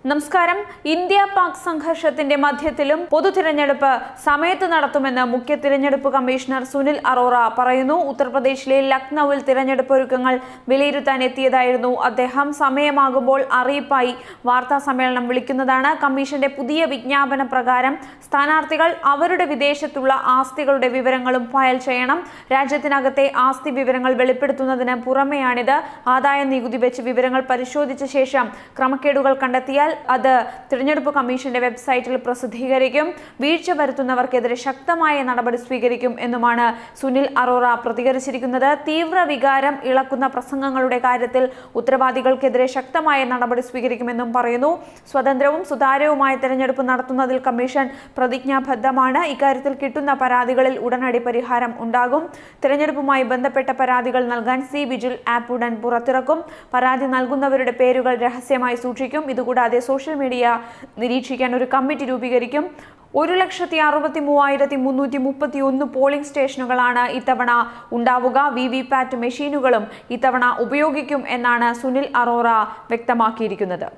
നമസ്കാരം. ഇന്ത്യ പാക് സംഘർഷത്തിന്റെ മധ്യത്തിലും പൊതു തിരഞ്ഞെടുപ്പ് സമയത്ത് നടത്തുമെന്ന് മുഖ്യ തിരഞ്ഞെടുപ്പ് കമ്മീഷണർ സുനിൽ അറോറ പറയുന്നു. ഉത്തർപ്രദേശിലെ ലക്നൌവിൽ തിരഞ്ഞെടുപ്പ് ഒരുക്കങ്ങൾ വിലയിരുത്താൻ എത്തിയതായിരുന്നു അദ്ദേഹം. സമയമാകുമ്പോൾ അറിയിപ്പായി വാർത്താ സമ്മേളനം വിളിക്കുന്നതാണ്. കമ്മീഷന്റെ പുതിയ വിജ്ഞാപന പ്രകാരം സ്ഥാനാർത്ഥികൾ അവരുടെ വിദേശത്തുള്ള ആസ്തികളുടെ വിവരങ്ങളും ഫയൽ ചെയ്യണം. രാജ്യത്തിനകത്തെ ആസ്തി വിവരങ്ങൾ വെളിപ്പെടുത്തുന്നതിന് പുറമെയാണിത്. ആദായ നികുതി വെച്ച് വിവരങ്ങൾ പരിശോധിച്ച ശേഷം ക്രമക്കേടുകൾ കണ്ടെത്തിയാൽ അത് തിരഞ്ഞെടുപ്പ് കമ്മീഷന്റെ വെബ്സൈറ്റിൽ പ്രസിദ്ധീകരിക്കും. വീഴ്ച വരുത്തുന്നവർക്കെതിരെ ശക്തമായ നടപടി സ്വീകരിക്കും എന്നുമാണ് സുനിൽ അറോറ പ്രതികരിച്ചിരിക്കുന്നത്. തീവ്ര വികാരം ഇളക്കുന്ന പ്രസംഗങ്ങളുടെ കാര്യത്തിൽ ഉത്തരവാദികൾക്കെതിരെ ശക്തമായ നടപടി സ്വീകരിക്കുമെന്നും പറയുന്നു. സ്വതന്ത്രവും സുതാര്യവുമായ തിരഞ്ഞെടുപ്പ് നടത്തുന്നതിൽ കമ്മീഷൻ പ്രതിജ്ഞാബദ്ധമാണ്. ഇക്കാര്യത്തിൽ കിട്ടുന്ന പരാതികളിൽ ഉടനടി പരിഹാരം ഉണ്ടാകും. തിരഞ്ഞെടുപ്പുമായി ബന്ധപ്പെട്ട പരാതികൾ നൽകാൻ സി-വിജിൽ ആപ്പ് ഉടൻ പുറത്തിറക്കും. പരാതി നൽകുന്നവരുടെ പേരുകൾ രഹസ്യമായി സൂക്ഷിക്കും. ഇതുകൂടാതെ സോഷ്യൽ മീഡിയ നിരീക്ഷിക്കാൻ ഒരു കമ്മിറ്റി രൂപീകരിക്കും. 1,63,331 പോളിംഗ് സ്റ്റേഷനുകളാണ് ഇത്തവണ ഉണ്ടാവുക. VVPAT മെഷീനുകളും ഇത്തവണ ഉപയോഗിക്കും എന്നാണ് സുനിൽ അറോറ വ്യക്തമാക്കിയിരിക്കുന്നത്.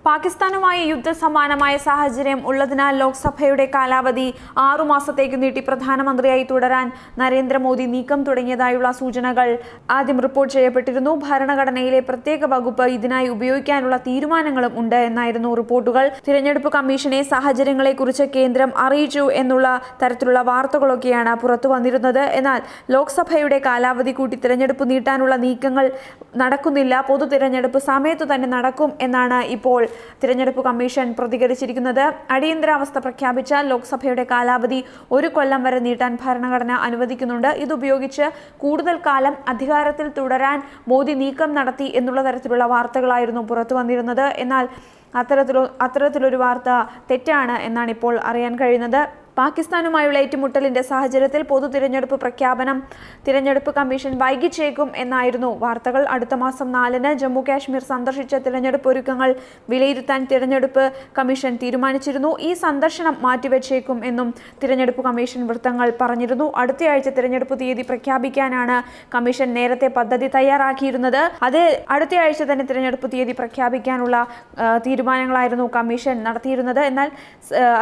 പാകിസ്ഥാനുമായി യുദ്ധസമാനമായ സാഹചര്യം ഉള്ളതിനാൽ ലോക്സഭയുടെ കാലാവധി 6 മാസത്തേക്ക് നീട്ടി പ്രധാനമന്ത്രിയായി തുടരാൻ നരേന്ദ്രമോദി നീക്കം തുടങ്ങിയതായുള്ള സൂചനകൾ ആദ്യം റിപ്പോർട്ട് ചെയ്യപ്പെട്ടിരുന്നു. ഭരണഘടനയിലെ പ്രത്യേക വകുപ്പ് ഇതിനായി ഉപയോഗിക്കാനുള്ള തീരുമാനങ്ങളും ഉണ്ട് എന്നായിരുന്നു റിപ്പോർട്ടുകൾ. തിരഞ്ഞെടുപ്പ് കമ്മീഷനെ സാഹചര്യങ്ങളെക്കുറിച്ച് കേന്ദ്രം അറിയിച്ചു എന്നുള്ള തരത്തിലുള്ള വാർത്തകളൊക്കെയാണ് പുറത്തു വന്നിരുന്നത്. എന്നാൽ ലോക്സഭയുടെ കാലാവധി കൂട്ടി തിരഞ്ഞെടുപ്പ് നീട്ടാനുള്ള നീക്കങ്ങൾ നടക്കുന്നില്ല. പൊതു തിരഞ്ഞെടുപ്പ് സമയത്തു തന്നെ നടക്കും എന്നാണ് ഇപ്പോൾ തിരഞ്ഞെടുപ്പ് കമ്മീഷൻ പ്രതികരിച്ചിരിക്കുന്നത്. അടിയന്തരാവസ്ഥ പ്രഖ്യാപിച്ചാൽ ലോക്സഭയുടെ കാലാവധി 1 കൊല്ലം വരെ നീട്ടാൻ ഭരണഘടന അനുവദിക്കുന്നുണ്ട്. ഇതുപയോഗിച്ച് കൂടുതൽ കാലം അധികാരത്തിൽ തുടരാൻ മോദി നീക്കം നടത്തി എന്നുള്ള തരത്തിലുള്ള വാർത്തകളായിരുന്നു പുറത്തു വന്നിരുന്നത്. എന്നാൽ അത്തരത്തിലൊരു വാർത്ത തെറ്റാണ് എന്നാണ് ഇപ്പോൾ അറിയാൻ കഴിയുന്നത്. പാകിസ്ഥാനുമായുള്ള ഏറ്റുമുട്ടലിന്റെ സാഹചര്യത്തിൽ പൊതു തിരഞ്ഞെടുപ്പ് പ്രഖ്യാപനം തിരഞ്ഞെടുപ്പ് കമ്മീഷൻ വൈകിച്ചേക്കും എന്നായിരുന്നു വാർത്തകൾ. അടുത്ത മാസം 4-ന് ജമ്മു കാശ്മീർ സന്ദർശിച്ച തിരഞ്ഞെടുപ്പ് ഒരുക്കങ്ങൾ വിലയിരുത്താൻ തിരഞ്ഞെടുപ്പ് കമ്മീഷൻ തീരുമാനിച്ചിരുന്നു. ഈ സന്ദർശനം മാറ്റിവെച്ചേക്കും എന്നും തിരഞ്ഞെടുപ്പ് കമ്മീഷൻ വൃത്തങ്ങൾ പറഞ്ഞിരുന്നു. അടുത്തയാഴ്ച തിരഞ്ഞെടുപ്പ് തീയതി പ്രഖ്യാപിക്കാനാണ് കമ്മീഷൻ നേരത്തെ പദ്ധതി തയ്യാറാക്കിയിരുന്നത്. അടുത്തയാഴ്ച തന്നെ തിരഞ്ഞെടുപ്പ് തീയതി പ്രഖ്യാപിക്കാനുള്ള തീരുമാനങ്ങളായിരുന്നു കമ്മീഷൻ നടത്തിയിരുന്നത്. എന്നാൽ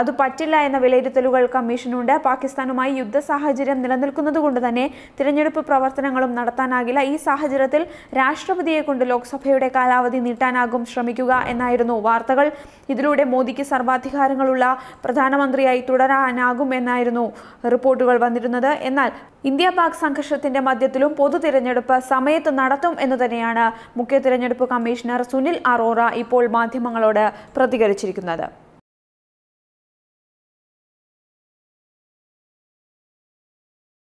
അത് പറ്റില്ല എന്ന വിലയിരുത്തലുകൾ കമ്മീഷനുണ്ട്. പാകിസ്ഥാനുമായി യുദ്ധ സാഹചര്യം നിലനിൽക്കുന്നത് കൊണ്ട് തന്നെ തിരഞ്ഞെടുപ്പ് പ്രവർത്തനങ്ങളും നടത്താനാകില്ല. ഈ സാഹചര്യത്തിൽ രാഷ്ട്രപതിയെ കൊണ്ട് ലോക്സഭയുടെ കാലാവധി നീട്ടാനാകും ശ്രമിക്കുക എന്നായിരുന്നു വാർത്തകൾ. ഇതിലൂടെ മോദിക്ക് സർവാധികാരങ്ങളുള്ള പ്രധാനമന്ത്രിയായി തുടരാനാകും എന്നായിരുന്നു റിപ്പോർട്ടുകൾ വന്നിരുന്നത്. എന്നാൽ ഇന്ത്യ പാക് സംഘർഷത്തിന്റെ മധ്യത്തിലും പൊതു തിരഞ്ഞെടുപ്പ് സമയത്ത് നടത്തും എന്ന് തന്നെയാണ് മുഖ്യ തിരഞ്ഞെടുപ്പ് കമ്മീഷണർ സുനിൽ അറോറ ഇപ്പോൾ മാധ്യമങ്ങളോട് പ്രതികരിച്ചിരിക്കുന്നത്.